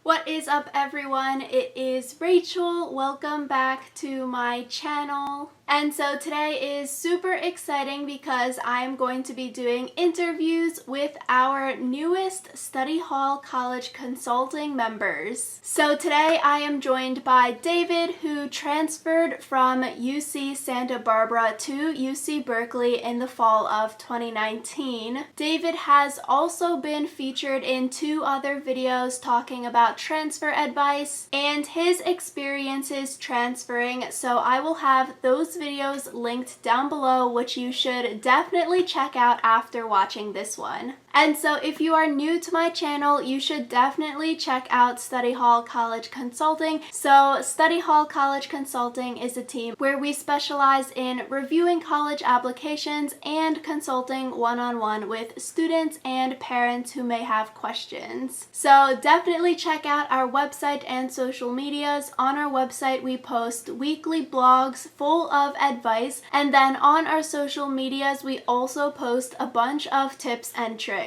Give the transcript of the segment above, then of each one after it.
What is up, everyone? It is Rachel. Welcome back to my channel. And so today is super exciting because I'm going to be doing interviews with our newest study hall college consulting members. So today I am joined by David, who transferred from UC Santa Barbara to UC Berkeley in the fall of 2019. David has also been featured in 2 other videos talking about transfer advice and his experiences transferring, so I will have those videos linked down below, which you should definitely check out after watching this one. And so if you are new to my channel, you should definitely check out Study Hall College Consulting. So Study Hall College Consulting is a team where we specialize in reviewing college applications and consulting one-on-one with students and parents who may have questions. So definitely check out our website and social medias. On our website, we post weekly blogs full of advice, and then on our social medias, we also post a bunch of tips and tricks.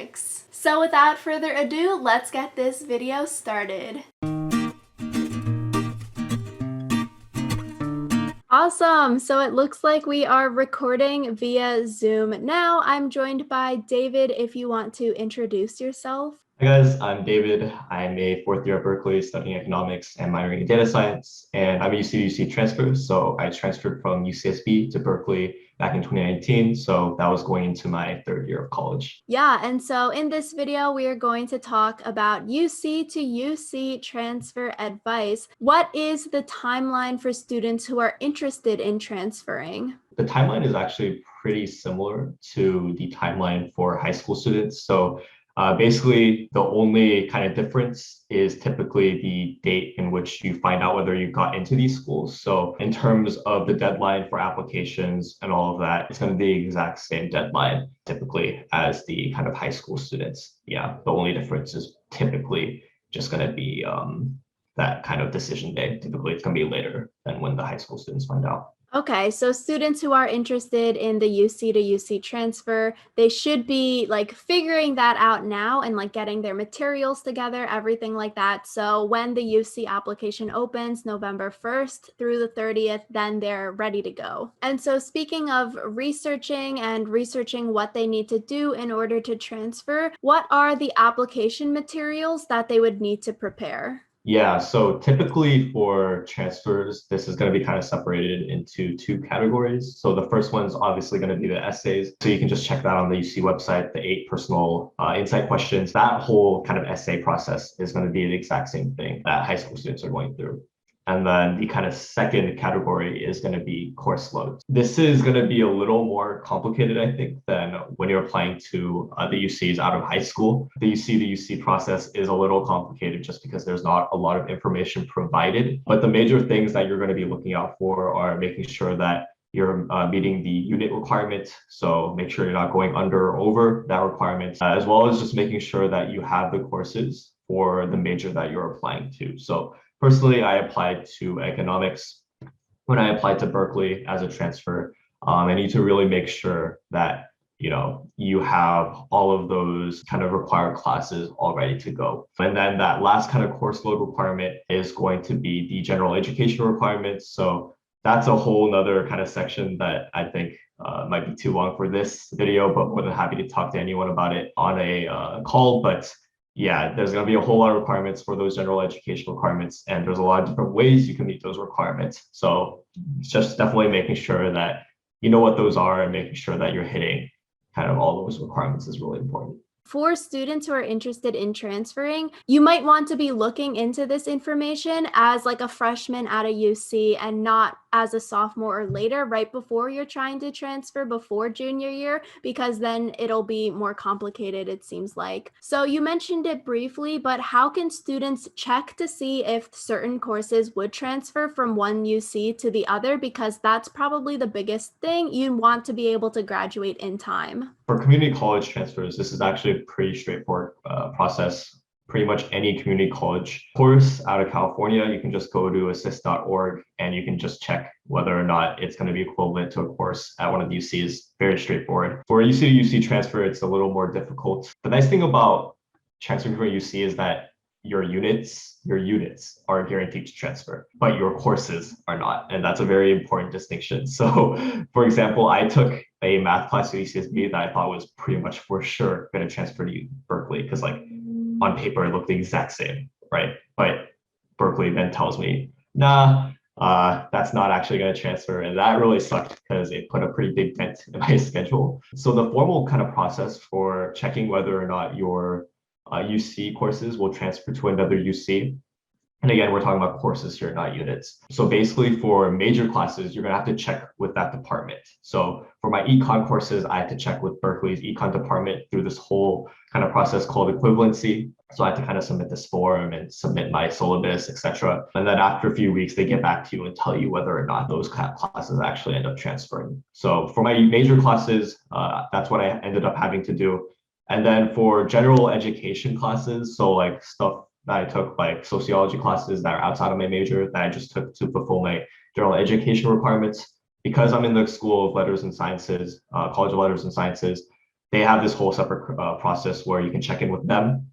So without further ado, let's get this video started. Awesome! So it looks like we are recording via Zoom now. I'm joined by David. If you want to introduce yourself. Hi guys, I'm David. I'm a fourth year at Berkeley studying economics and minoring in data science, and I'm a UC transfer. So I transferred from UCSB to Berkeley back in 2019. So that was going into my third year of college. Yeah, and so in this video, we are going to talk about UC to UC transfer advice. What is the timeline for students who are interested in transferring? The timeline is actually pretty similar to the timeline for high school students. So basically, the only kind of difference is typically the date in which you find out whether you got into these schools. So in terms of the deadline for applications and all of that, it's going to be the exact same deadline typically as the kind of high school students. Yeah, the only difference is typically just going to be that kind of decision day. Typically, it's going to be later than when the high school students find out. Okay, so students who are interested in the UC to UC transfer, they should be like figuring that out now and like getting their materials together, everything like that. So when the UC application opens November 1st through the 30th, then they're ready to go. And so speaking of researching what they need to do in order to transfer, what are the application materials that they would need to prepare? Yeah, so typically for transfers, this is going to be kind of separated into 2 categories. So the first one's obviously going to be the essays. So you can just check that on the UC website, the 8 personal insight questions. That whole kind of essay process is going to be the exact same thing that high school students are going through. And then the kind of second category is going to be course loads. This is going to be a little more complicated, I think, than when you're applying to the UCs out of high school. The UC to UC process is a little complicated just because there's not a lot of information provided. But the major things that you're going to be looking out for are making sure that you're meeting the unit requirement. So make sure you're not going under or over that requirement, as well as just making sure that you have the courses for the major that you're applying to. So personally, I applied to economics when I applied to Berkeley as a transfer. I need to really make sure that you have all of those kind of required classes all ready to go. And then that last kind of course load requirement is going to be the general education requirements. So that's a whole nother kind of section that I think might be too long for this video, but more than happy to talk to anyone about it on a call. But yeah, there's going to be a whole lot of requirements for those general education requirements, and there's a lot of different ways you can meet those requirements. So just definitely making sure that you know what those are and making sure that you're hitting kind of all those requirements is really important. For students who are interested in transferring, you might want to be looking into this information as like a freshman at a UC and not as a sophomore or later, right before you're trying to transfer before junior year, because then it'll be more complicated, it seems like. So you mentioned it briefly, but how can students check to see if certain courses would transfer from one UC to the other? Because that's probably the biggest thing. You want to be able to graduate in time. For community college transfers, this is actually a pretty straightforward process. Pretty much any community college course out of California, you can just go to assist.org and you can just check whether or not it's going to be equivalent to a course at one of the UCs. Very straightforward. For a UC to UC transfer, it's a little more difficult. The nice thing about transferring from a UC is that your units your units are guaranteed to transfer, but your courses are not. And that's a very important distinction. So, for example, I took a math class at UCSB that I thought was pretty much for sure going to transfer to Berkeley because, like, on paper, it looked the exact same, right? But Berkeley then tells me, nah, that's not actually going to transfer. And that really sucked because it put a pretty big dent in my schedule. So the formal kind of process for checking whether or not your UC courses will transfer to another UC. And again, we're talking about courses here, not units. So basically for major classes, you're going to have to check with that department. So for my econ courses, I had to check with Berkeley's econ department through this whole kind of process called equivalency. So I had to kind of submit this form and submit my syllabus, etc. And then after a few weeks, they get back to you and tell you whether or not those classes actually end up transferring. So for my major classes, that's what I ended up having to do. And then for general education classes, so like stuff that I took, like sociology classes that are outside of my major that I just took to fulfill my general education requirements. Because I'm in the School of Letters and Sciences, College of Letters and Sciences, they have this whole separate process where you can check in with them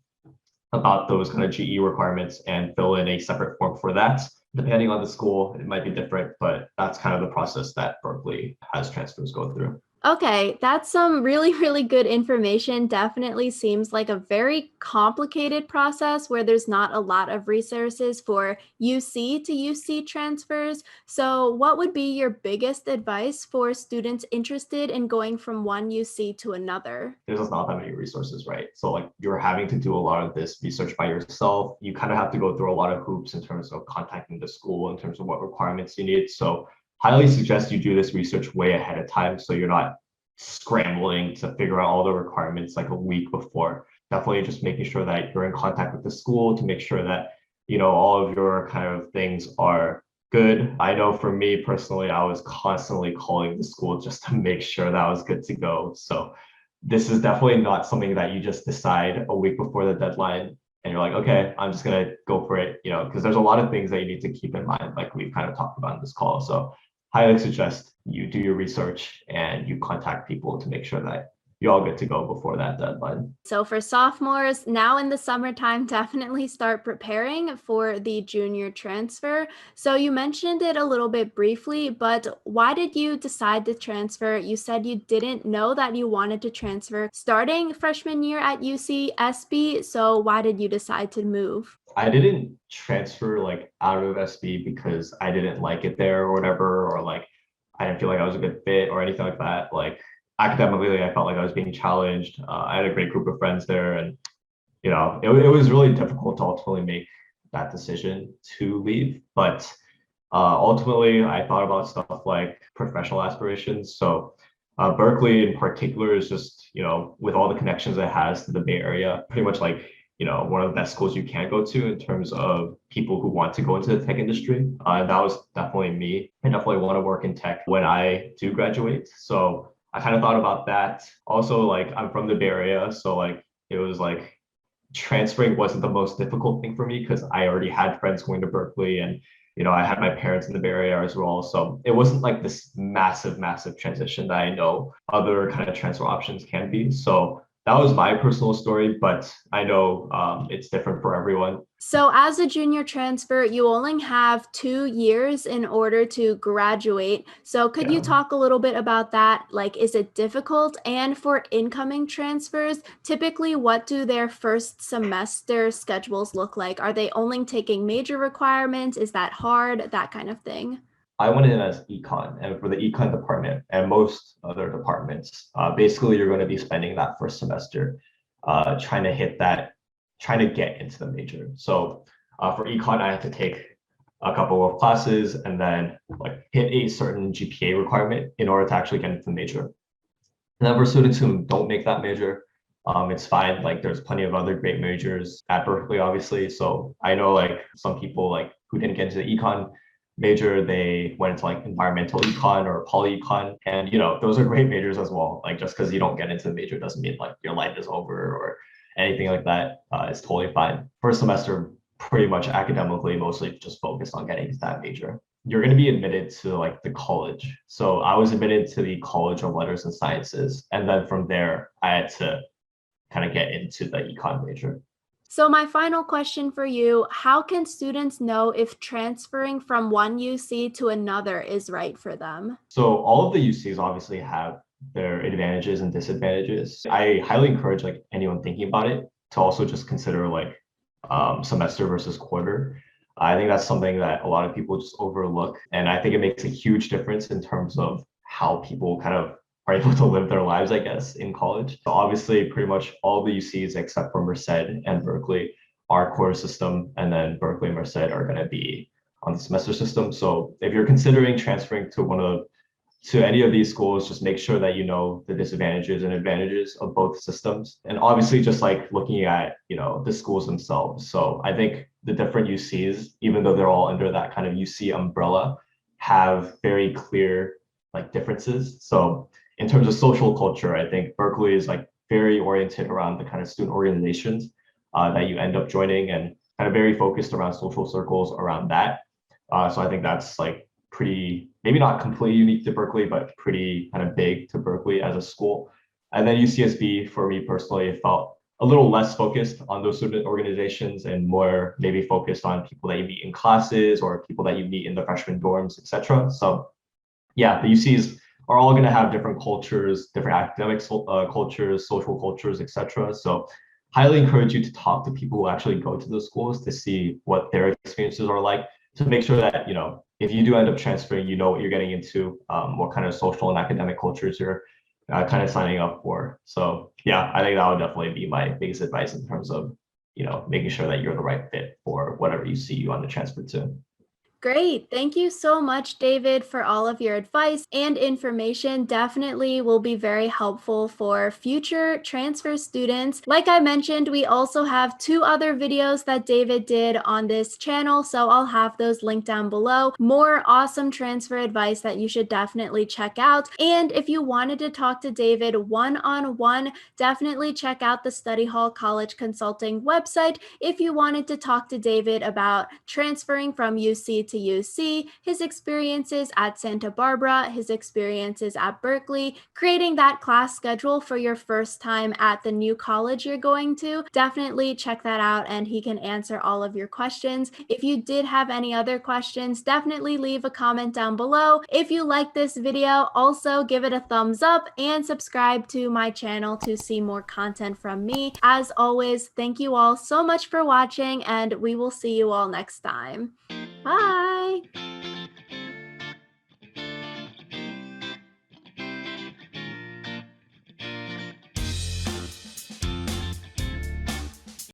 about those kind of GE requirements and fill in a separate form for that. Depending on the school, it might be different, but that's kind of the process that Berkeley has transfers go through. Okay, that's some really, really good information. Definitely seems like a very complicated process where there's not a lot of resources for UC to UC transfers. So, what would be your biggest advice for students interested in going from one UC to another? There's just not that many resources, right? So like you're having to do a lot of this research by yourself. You kind of have to go through a lot of hoops in terms of contacting the school, in terms of what requirements you need. So highly suggest you do this research way ahead of time so you're not scrambling to figure out all the requirements like a week before. Definitely just making sure that you're in contact with the school to make sure that, you know, all of your kind of things are good. I know for me personally, I was constantly calling the school just to make sure that I was good to go. So this is definitely not something that you just decide a week before the deadline and you're like, okay, I'm just gonna go for it, you know, because there's a lot of things that you need to keep in mind, like we've kind of talked about in this call. So highly suggest you do your research and you contact people to make sure that you're all good to go before that deadline. So for sophomores, now in the summertime, definitely start preparing for the junior transfer. So you mentioned it a little bit briefly, but why did you decide to transfer? You said you didn't know that you wanted to transfer starting freshman year at UC So why did you decide to move? I didn't transfer like out of SB because I didn't like it there or whatever, or like I didn't feel like I was a good fit or anything like that. Like academically, I felt like I was being challenged. I had a great group of friends there, and you know, it was really difficult to ultimately make that decision to leave. But ultimately, I thought about stuff like professional aspirations. So Berkeley in particular is just, you know, with all the connections it has to the Bay Area, pretty much like, you know, one of the best schools you can go to in terms of people who want to go into the tech industry. And that was definitely me. I definitely want to work in tech when I do graduate. So I kind of thought about that. Also, like I'm from the Bay Area, so like it was like transferring wasn't the most difficult thing for me because I already had friends going to Berkeley and you know I had my parents in the Bay Area as well. So it wasn't like this massive, massive transition that I know other kind of transfer options can be. So that was my personal story, but I know it's different for everyone. So, as a junior transfer, you only have 2 years in order to graduate. So, could you Yeah. talk a little bit about that? Like, is it difficult? And for incoming transfers, typically, what do their first semester schedules look like? Are they only taking major requirements? Is that hard? That kind of thing. I went in as econ, and for the econ department and most other departments, basically you're going to be spending that first semester trying to hit that, trying to get into the major. So for econ, I had to take a couple of classes and then like hit a certain GPA requirement in order to actually get into the major. And then for students who don't make that major, it's fine. Like there's plenty of other great majors at Berkeley, obviously. So I know like some people like who didn't get into the econ major, they went into like environmental econ or poly econ, and you know those are great majors as well. Like just because you don't get into the major doesn't mean like your life is over or anything like that. It's totally fine. First semester, pretty much academically, mostly just focused on getting into that major. You're going to be admitted to like the college. So I was admitted to the College of Letters and Sciences, and then from there I had to kind of get into the econ major. So my final question for you, how can students know if transferring from one UC to another is right for them? So all of the UCs obviously have their advantages and disadvantages. I highly encourage like anyone thinking about it to also just consider like semester versus quarter. I think that's something that a lot of people just overlook, and I think it makes a huge difference in terms of how people kind of are able to live their lives, I guess, in college. So obviously, pretty much all the UCs except for Merced and Berkeley are quarter system, and then Berkeley and Merced are going to be on the semester system. So if you're considering transferring to any of these schools, just make sure that you know the disadvantages and advantages of both systems. And obviously just like looking at, the schools themselves. So I think the different UCs, even though they're all under that kind of UC umbrella, have very clear like differences. So in terms of social culture, I think Berkeley is like very oriented around the kind of student organizations that you end up joining and kind of very focused around social circles around that. So I think that's like pretty, maybe not completely unique to Berkeley, but pretty kind of big to Berkeley as a school. And then UCSB, for me personally, it felt a little less focused on those student organizations and more maybe focused on people that you meet in classes or people that you meet in the freshman dorms, etc. So yeah, the UCs are all going to have different cultures, different academic cultures, social cultures, etc. So highly encourage you to talk to people who actually go to those schools to see what their experiences are like, to make sure that, if you do end up transferring, you know what you're getting into, what kind of social and academic cultures you're kind of signing up for. So yeah, I think that would definitely be my biggest advice in terms of, making sure that you're the right fit for whatever you see you want to transfer to. Great. Thank you so much, David, for all of your advice and information. Definitely will be very helpful for future transfer students. Like I mentioned, we also have 2 other videos that David did on this channel, so I'll have those linked down below. More awesome transfer advice that you should definitely check out. And if you wanted to talk to David one-on-one, definitely check out the Study Hall College Consulting website if you wanted to talk to David about transferring from UC to UC, his experiences at Santa Barbara, his experiences at Berkeley, creating that class schedule for your first time at the new college you're going to. Definitely check that out and he can answer all of your questions. If you did have any other questions, definitely leave a comment down below. If you like this video, also give it a thumbs up and subscribe to my channel to see more content from me. As always, thank you all so much for watching and we will see you all next time. Bye!